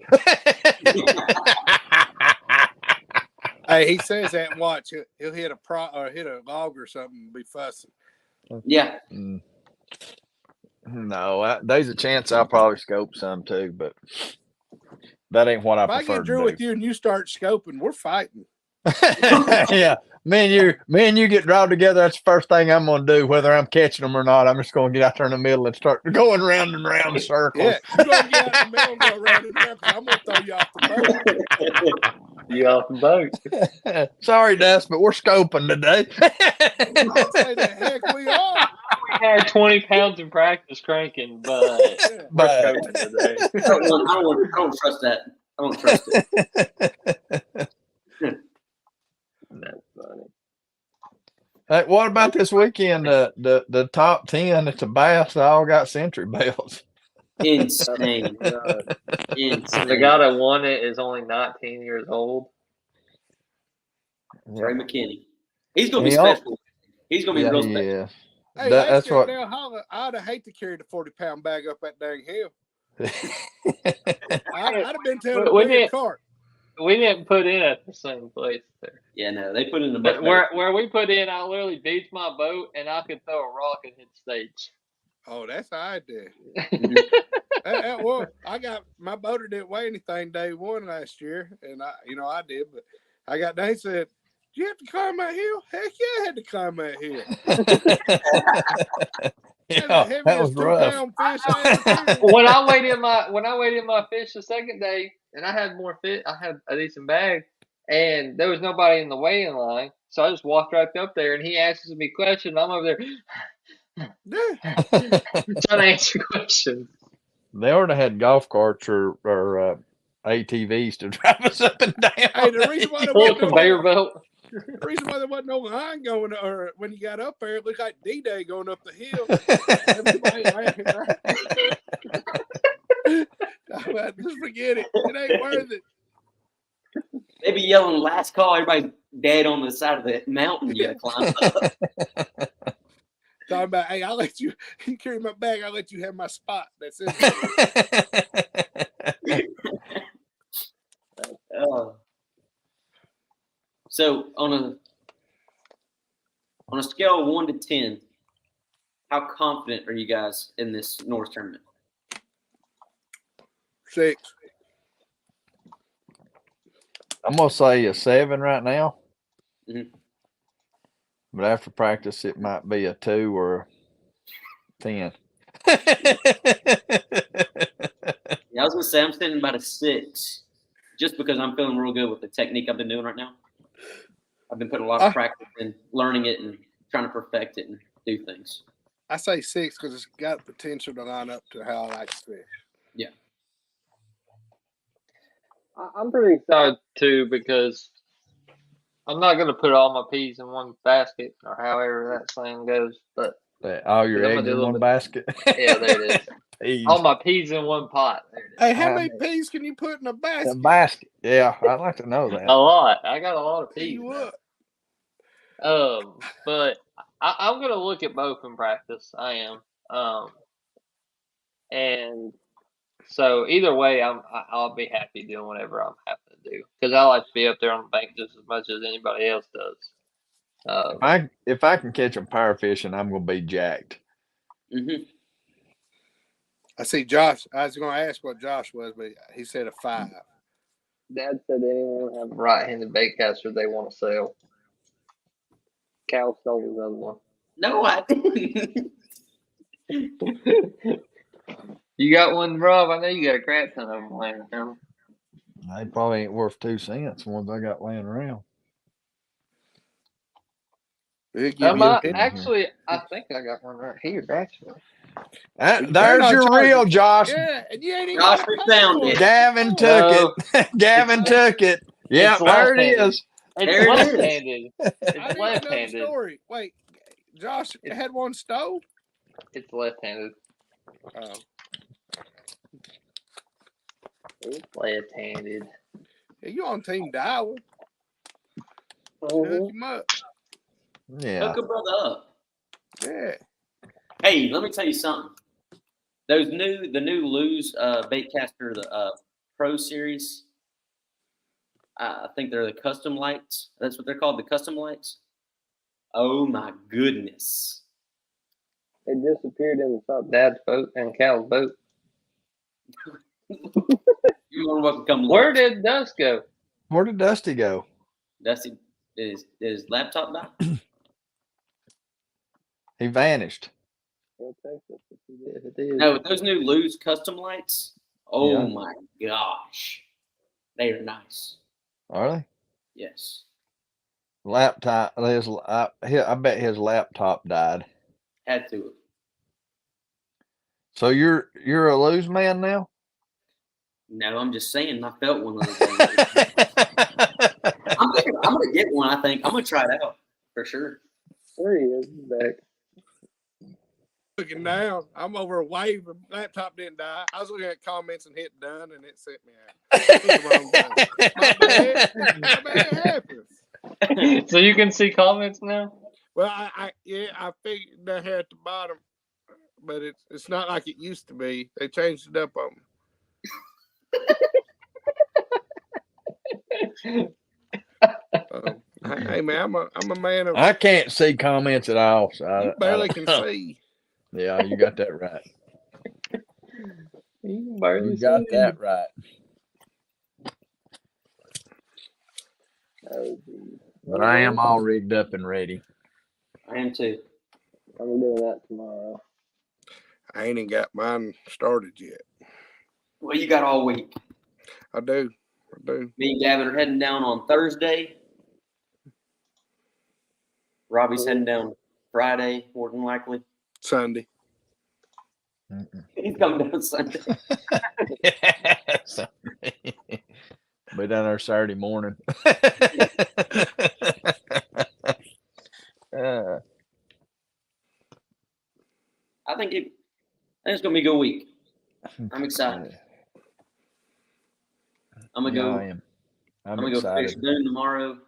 Hey, he says that. Watch, he'll hit hit a log or something and be fussing. Yeah. No, there's a chance I'll probably scope some too, but that ain't what I prefer to do. If I get Drew with you and you start scoping, we're fighting. Yeah, me and you get drawn together. That's the first thing I'm going to do, whether I'm catching them or not. I'm just going to get out there in the middle and start going round and round in circles. Yeah, you're going to get out in the middle and go round and round because I'm going to throw you off the boat. You off the boat. Sorry, Dust, but we're scoping today. Say the heck we are. We had 20 pounds in practice cranking, but we're scoping today. I don't trust that. I don't trust it. That's funny. Hey, what about this weekend? The top 10 at the Bass all got Century belts. Insane. Insane. The guy that won it is only 19 years old. Trey McKinney. He's going to be special. He's going to be real special. Yeah. Hey, That's what. Now, I'd have hate to carry the 40-pound bag up that dang hill. I'd have been telling the cart. We didn't put in at the same place there. Yeah, no, they put in the but where we put in, I literally beached my boat and I could throw a rock and hit the stage. Oh, that's how I did. Well, I got my boater didn't weigh anything day one last year, and I did, but I got Dane said, "Do you have to climb that hill?" Heck yeah, I had to climb that hill. Yeah, that was rough. Fish when I weighed in my fish the second day, and I had more fish, I had a decent bag, and there was nobody in the weighing line, so I just walked right up there, and he asks me questions. I'm over there trying to answer questions. They already had golf carts or ATVs to drive us up and down. Hey, the reason why full conveyor belt. The reason why there wasn't no line going, or when you got up there, it looked like D-Day going up the hill. Just forget it. It ain't worth it. They be yelling last call. Everybody's dead on the side of the mountain you got to climb up. Talking about, hey, I'll let you carry my bag. I'll let you have my spot. That's it. So on a scale of 1 to 10, how confident are you guys in this Norris tournament? 6. I'm gonna say a 7 right now. Mm-hmm. But after practice, it might be a 2 or a 10. Yeah, I was gonna say I'm sitting about a 6, just because I'm feeling real good with the technique I've been doing right now. I've been putting a lot of practice in learning it and trying to perfect it and do things. I say 6 because it's got potential to line up to how I like to fish. Yeah. I'm pretty excited too because I'm not going to put all my peas in one basket or however that saying goes, but all your eggs in one basket. Yeah, there it is. Peas. All my peas in one pot. Hey, how many peas can you put in a basket? A basket. Yeah, I'd like to know that. A lot. I got a lot of peas. What? But I'm going to look at both in practice. I am. And so either way, I'll be happy doing whatever I'm having to do because I like to be up there on the bank just as much as anybody else does. If I can catch them power fishing, I'm going to be jacked. Mm-hmm. I see Josh. I was going to ask what Josh was, but he said a 5. Dad said anyone have a right-handed bait caster they want to sell. Cal stole his other one. No, I didn't. You got one, Rob? I know you got a crap ton of them laying around. They probably ain't worth 2 cents. The ones I got laying around. Actually, I think I got one right here. Actually, there's your reel, Josh. Yeah, and you ain't even Josh, we found it. Gavin took it. Gavin took it. Yeah, there it is. It's left-handed. It's left-handed. Story. Wait, Josh had one stove? It's left-handed. Oh. It's left-handed. Yeah, you on Team Dowell. Hook him up. Yeah. Hook a brother up. Yeah. Hey, let me tell you something. The new Lose Baitcaster, the Pro Series. I think they're the custom lights. That's what they're called, the custom lights. Oh my goodness! It disappeared in Dad's boat and Cal's boat. You're more welcome to come look. Where did Dust go? Where did Dusty go? Dusty, did his laptop die? He vanished. No, those new Lose custom lights. Oh my gosh, they are nice. Are they? Yes. Laptop. I bet his laptop died. Had to. So you're a Lose man now? No, I'm just saying. I felt one of those days. I'm gonna get one. I think I'm gonna try it out for sure. There he is. He's back. Looking down, I'm over a wave. Laptop didn't die. I was looking at comments and hit done, and it sent me out. My bad. It happens. So you can see comments now? Well, I figured down here at the bottom, but it's not like it used to be. They changed it up on me. Hey man, I'm a man of. I can't see comments at all. So You barely can see. Yeah, you got that right. You barely got see. that right. But I am all rigged up and ready. I am too. I'm doing that tomorrow. I ain't even got mine started yet. Well, you got all week. I do. Me and Gavin are heading down on Thursday. Robbie's heading down Friday, more than likely. Sunday. He's coming down Sunday. Be down there Saturday morning. I think it's gonna be a good week. I'm excited. I'm gonna go. I am. I'm gonna excited. go fish Boone tomorrow.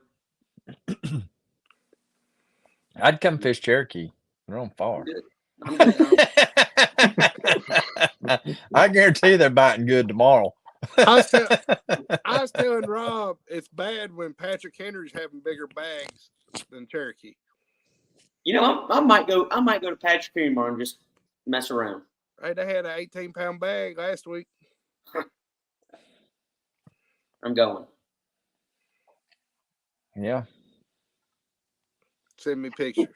I'd come fish Cherokee. They're on far. I'm good. I guarantee they're biting good tomorrow. I was telling Rob it's bad when Patrick Henry's having bigger bags than Cherokee. You know, I might go to Patrick Henry tomorrow and just mess around. Hey, they had an 18-pound bag last week. I'm going. Yeah. Send me pictures.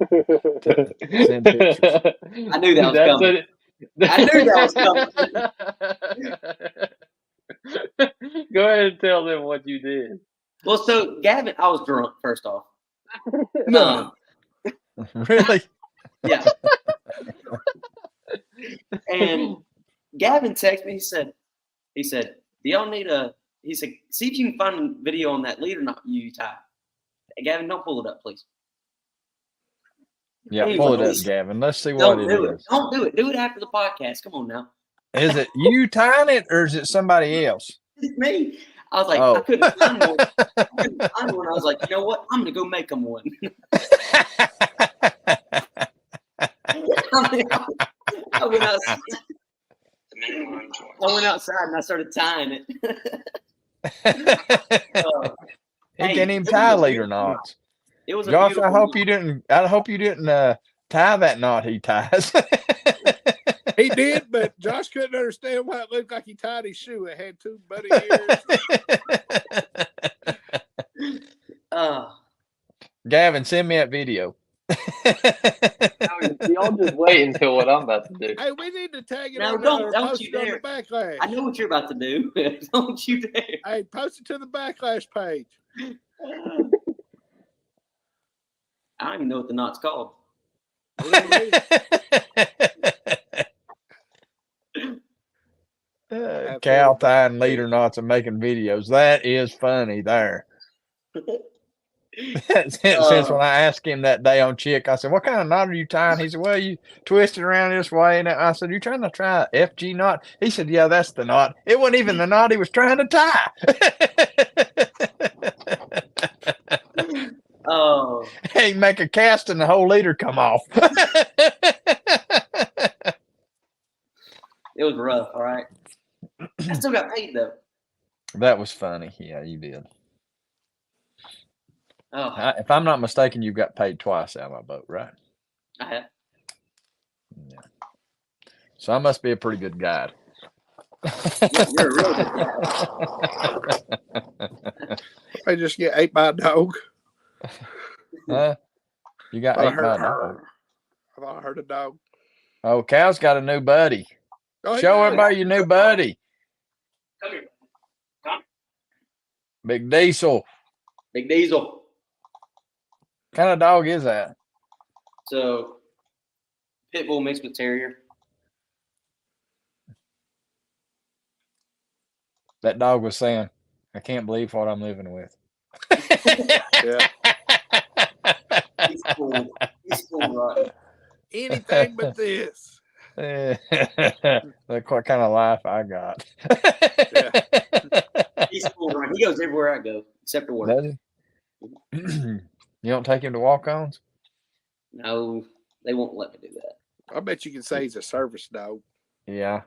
Send pictures. I knew that was coming. I knew that was coming. Go ahead and tell them what you did. Well, so Gavin, I was drunk first off. No. Really? Yeah. And Gavin texted me. He said, do y'all need he said, see if you can find a video on that leader knot you tie. Hey, Gavin, don't pull it up, please. Yeah, Anyway, pull it up, Gavin. Let's see what it is. Don't do it. Do it after the podcast. Come on now. Is it you tying it or is it somebody else? It's me. I was like, I couldn't find one. I was like, you know what? I'm going to go make them one. I went outside and I started tying it. He can't even tie leader knots. It was Josh, I hope you didn't tie that knot he ties. He did, but Josh couldn't understand why it looked like he tied his shoe. It had two bunny ears. Gavin, send me that video. Y'all just wait until what I'm about to do. Hey, we need to tag it no, on don't you on dare. the backlash. I know what you're about to do. Don't you dare. Hey, post it to the backlash page. I don't even know what the knot's called. Cow tying leader knots and making videos. That is funny there. Since when I asked him that day on Chick, I said, what kind of knot are you tying? He said, well, you twist it around this way. And I said, you trying to try a FG knot? He said, yeah, that's the knot. It wasn't even the knot he was trying to tie. Oh. He make a cast and the whole leader come off. It was rough, all right. I still got paid though. That was funny. Yeah, you did. Oh. If I'm not mistaken, you got paid twice out of my boat, right? I have. Yeah. So I must be a pretty good guide. You're a real good guy. I just get ate by a dog. Huh? You got ate by a dog. I thought I heard a dog. Oh, Cal's got a new buddy. Oh, Show everybody your new buddy. Come here. Come. Big Diesel. Big Diesel. What kind of dog is that? So, pit bull mixed with terrier. That dog was saying, I can't believe what I'm living with. Yeah. He's cool. He's cool, right? Anything but this. Look what kind of life I got. He's cool, right? He goes everywhere I go, except to work. Does he? You don't take him to walk-ons? No, they won't let me do that. I bet you can say he's a service dog. Yeah.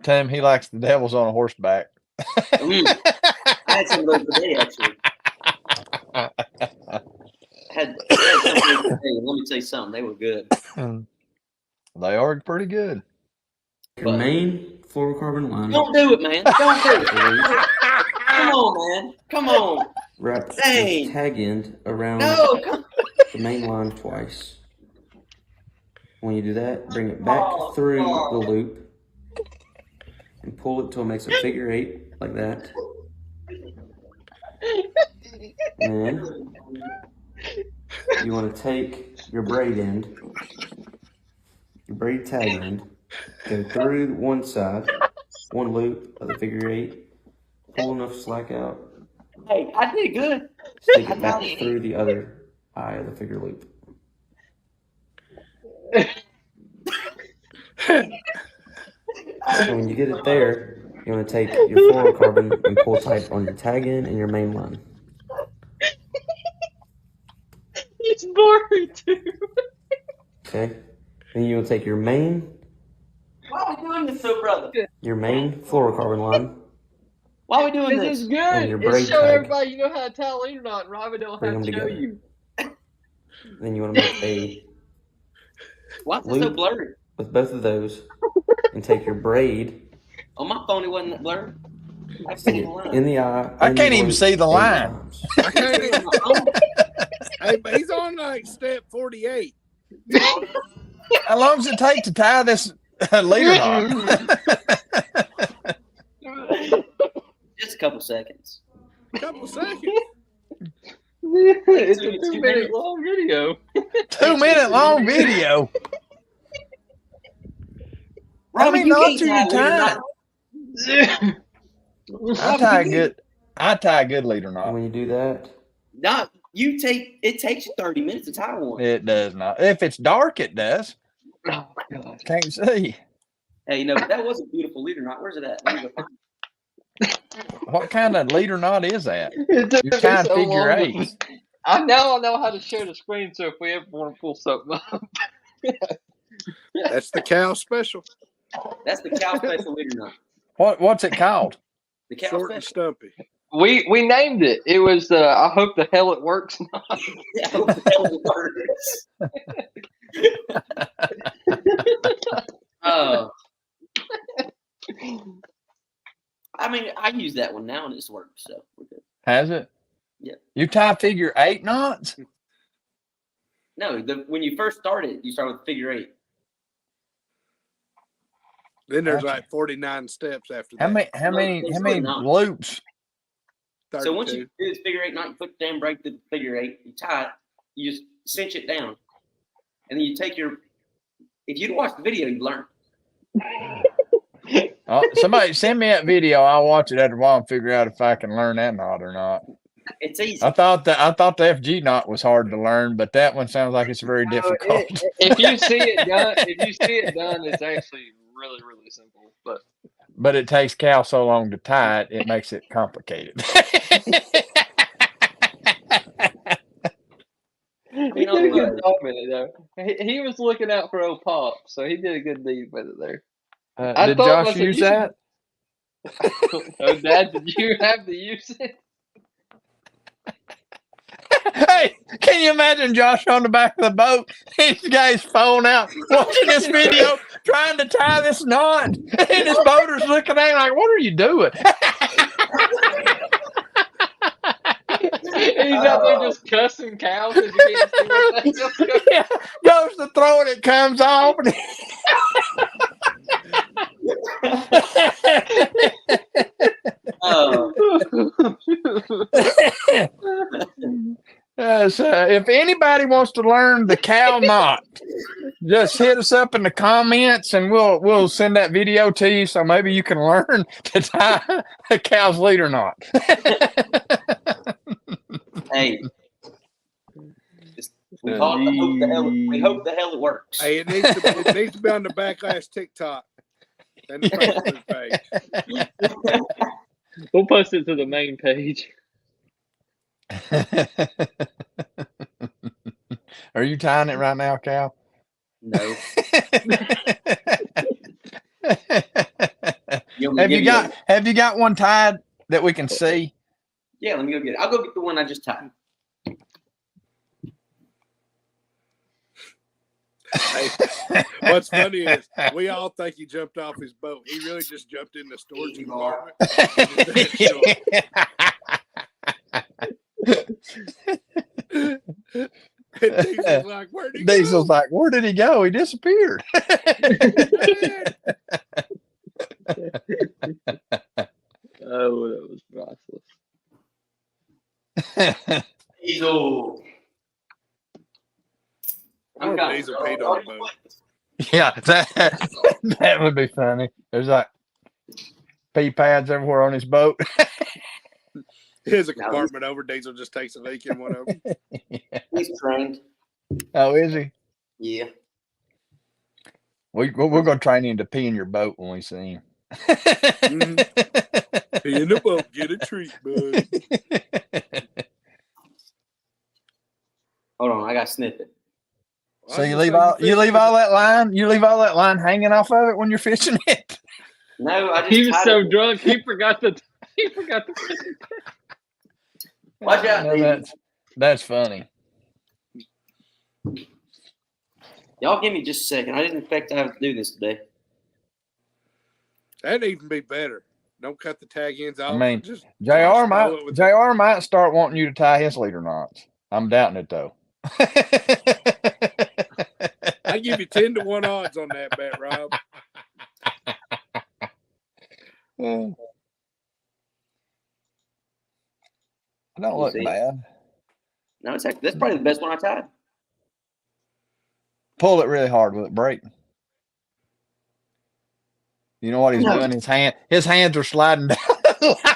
Tell him he likes the devils on a horseback. I had some of those today, actually. I had some of those today. Let me tell you something. They were good. They are pretty good. Your main fluorocarbon line. Don't do it, man. Don't do it. Come on, man. Come on. Wrap the tag end around the main line twice. When you do that, bring it back through the loop and pull it till it makes a figure 8 like that. And then you want to take your braid end, your braid tag end, go through one side, one loop of the figure 8, pull enough slack out. Hey, I did good. Stick it back through the other eye of the figure loop. So when you get it there, you want to take your fluorocarbon and pull tight on your tag end and your main line. It's boring too. Okay. Then you want to take your main. Why are we doing this, so brother? Your main fluorocarbon line. Why are we doing this? This is good. Your It's braid show tag. everybody you know how to tie a leader knot, and Robin don't Bring have to them show together. you. Then you want to make a Why is it so loop blurry? with both of those and take your braid, On my phone, it wasn't blurry. I stick see it the line. in the eye. I in can't the even loop see the 8 line. times. I can't even. Hey, but he's on like step 48. How long does it take to tie this leader knot? Just a couple seconds. Couple seconds. It's a 2 2-minute minutes. long video. 2-minute long video. How many knots are you tying? I tie a good leader And knot. when you do that, No, it takes you 30 minutes to tie one. It does not. If it's dark, it does. Oh God. Can't see. Hey, but that was a beautiful leader knot. Where's it at? Let me go find it. What kind of leader knot is that? It took You're me tying so figure long to- eights. I know how to share the screen, so if we ever want to pull something up. That's the cow special. That's the cow special leader knot. What's it called? The cow Short and special. stumpy. We named it. It was I hope the hell it works. Yeah, I hope the hell it works. Oh. I mean, I use that one now and it's worked, so we're good. Has it? Yeah. You tie figure 8 knots? No, when you first start it, you start with figure 8. Then there's Gotcha. like 49 steps after How that. many Those are loops? knots. 32. So once you do this figure 8 knot, you put the damn break to the figure 8, you tie it, you just cinch it down. And then you take if you'd watched the video, you'd learn. Somebody send me that video. I'll watch it after a while and figure out if I can learn that knot or not. It's easy. I thought the FG knot was hard to learn, but that one sounds like it's very difficult. If you see it done, it's actually really, really simple. But it takes Cal so long to tie it, it makes it complicated. He did a good job in it, though. He was looking out for old Pop, so he did a good deed with it there. Did Josh use that? Oh, Dad, did you have to use it? Hey, can you imagine Josh on the back of the boat? He's got his phone out, watching this video, trying to tie this knot. And his boater's looking at him like, what are you doing? He's out there just cussing cows because you can't see what that's going. Yeah, goes to throw it, it comes off. And so if anybody wants to learn the cow knot, just hit us up in the comments and we'll send that video to you so maybe you can learn to tie a cow's leader knot. Hey, we hope the hell it works. Hey, it needs to be on the Backlash TikTok and the Facebook page. We'll post it to the main page. Are you tying it right now, Cal? No. Have you got one tied that we can see? Yeah, let me go get it. I'll go get the one I just tied. Hey, what's funny is we all think he jumped off his boat. He really just jumped in the storage compartment. And Diesel's like, where'd he go? Like, where did he go? He disappeared. Oh, that was priceless. Diesel. Diesel peed on the boat. Yeah, that would be funny. There's like pee pads everywhere on his boat. Here's a compartment over. Diesel just takes a leak in one of them. Yeah. He's trained. Oh, is he? Yeah. We're going to train him to pee in your boat when we see him. Pee in the boat, get a treat, bud. Hold on, I got to snip it. So you leave all that line hanging off of it when you're fishing it? No, he was so drunk he forgot to. Watch out, that's funny. Y'all give me just a second. I didn't expect to have to do this today. That'd even be better. Don't cut the tag ends off. I mean, JR might start wanting you to tie his leader knots. I'm doubting it though. I give you 10-1 odds on that bet, Rob. I don't look bad. No, that's probably the best one I tied. Pull it really hard. Will it break? You know what he's doing? His hands are sliding down the line.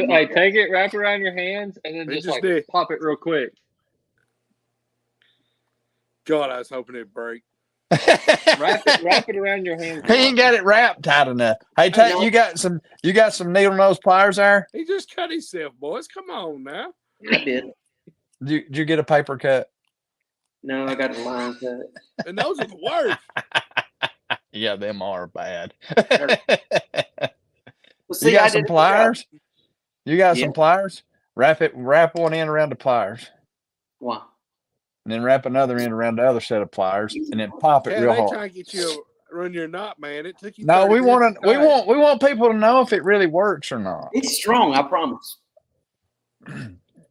Hey, take it, wrap it around your hands, and then just pop it real quick. God, I was hoping it'd break. wrap it around your hands. He ain't got it wrapped tight enough. Hey, you got some needle nose pliers there? He just cut himself, boys. Come on now. I did. Did you get a paper cut? No, I got a line cut. And those are the worst. Yeah, them are bad. Well, see, you got some pliers? You got some pliers? Wrap one end around the pliers. Why? And then wrap another end around the other set of pliers, and then pop it real hard. Trying to get you to run your knot, man. It took you. No, we want people to know if it really works or not. It's strong, I promise.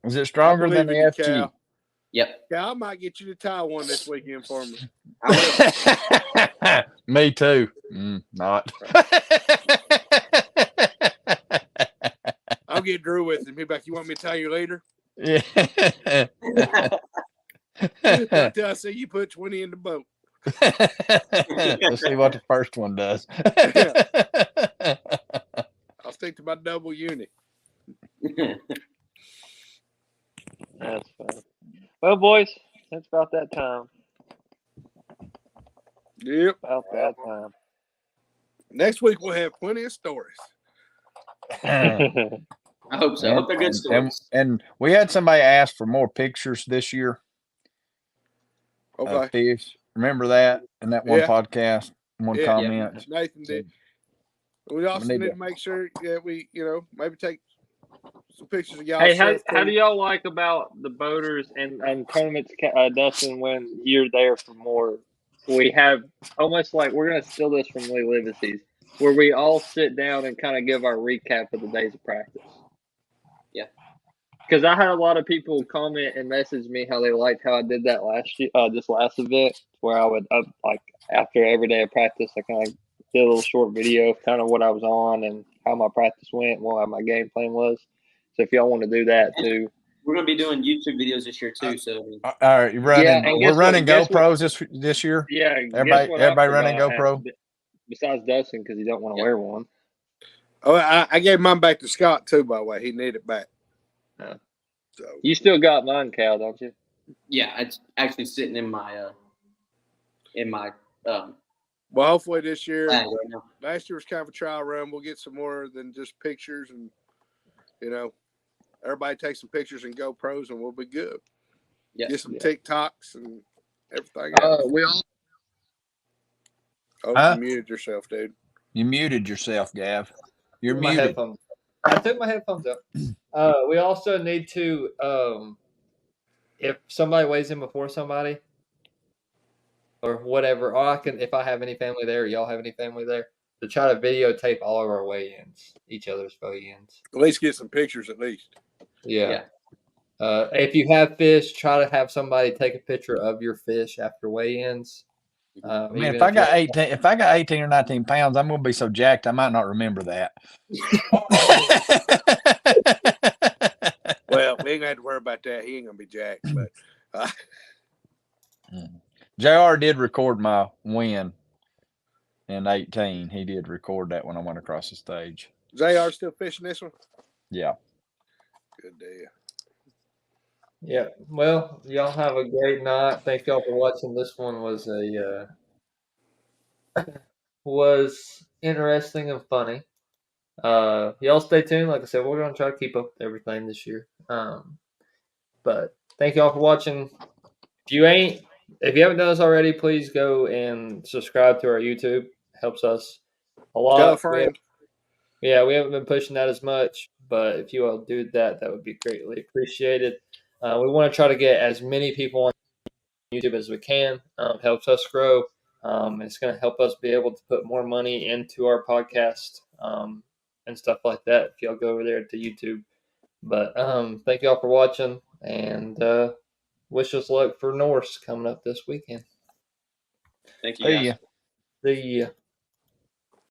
Is it stronger than the FG? Cal. Yep. Cal, I might get you to tie one this weekend for me. Me too. Not. I'll get Drew with him. He'll be like, you want me to tie you later? Yeah. Until I see you put 20 in the boat. Let's see what the first one does. I'll stick to my double unit. That's fun. Well, boys, it's about that time. Yep. About that time. Next week we'll have plenty of stories. I hope so. I hope they're good stories. And we had somebody ask for more pictures this year. Okay. Fish. Remember that in that one podcast, one comment? Yeah. Nathan did. We also need to make sure that we, maybe take some pictures of y'all. Hey, how do y'all like about the boaters and tournaments, Dustin, when you're there for more? We have almost like we're going to steal this from Lee Livesey's, where we all sit down and kind of give our recap of the days of practice. Yeah. Because I had a lot of people comment and message me how they liked how I did that this last event, where I would like after every day of practice, I kind of did a little short video of kind of what I was on and how my practice went and what my game plan was. So if y'all want to do that too, we're going to be doing YouTube videos this year too. So all right, we're running GoPros this year. Yeah, everybody running GoPro. Besides Dustin, because he don't want to wear one. Oh, I gave mine back to Scott too. By the way, he needed it back. So you still got mine, Cal, don't you? Yeah, it's actually sitting in my Well, hopefully this year. Right now. Last year was kind of a trial run. We'll get some more than just pictures, and everybody take some pictures and GoPros, and we'll be good. Yeah. Get some TikToks and everything else. We all. You muted yourself, dude. You muted yourself, Gav. You're my muted. Headphones. I took my headphones out. We also need to, if somebody weighs in before somebody, or whatever, or if I have any family there, or y'all have any family there, to try to videotape all of our weigh-ins, each other's weigh-ins. At least get some pictures, at least. Yeah. If you have fish, try to have somebody take a picture of your fish after weigh-ins. I mean, if I got 18 or 19 pounds, I'm gonna be so jacked I might not remember that. Well, we ain't gonna have to worry about that. He ain't gonna be jacked, but JR did record my win in 18. He did record that when I went across the stage. JR still fishing this one? Yeah. Good deal. Yeah. Well, y'all have a great night. Thank y'all for watching. This one was was interesting and funny. Y'all stay tuned. Like I said, we're gonna try to keep up with everything this year. But thank y'all for watching. If you haven't done this already, please go and subscribe to our YouTube. Helps us a lot. Tell a friend. We haven't been pushing that as much, but if you all do that, that would be greatly appreciated. We want to try to get as many people on YouTube as we can. Helps us grow. It's going to help us be able to put more money into our podcast and stuff like that if y'all go over there to YouTube. But thank y'all for watching, and wish us luck for Norse coming up this weekend. Thank you, guys. See ya.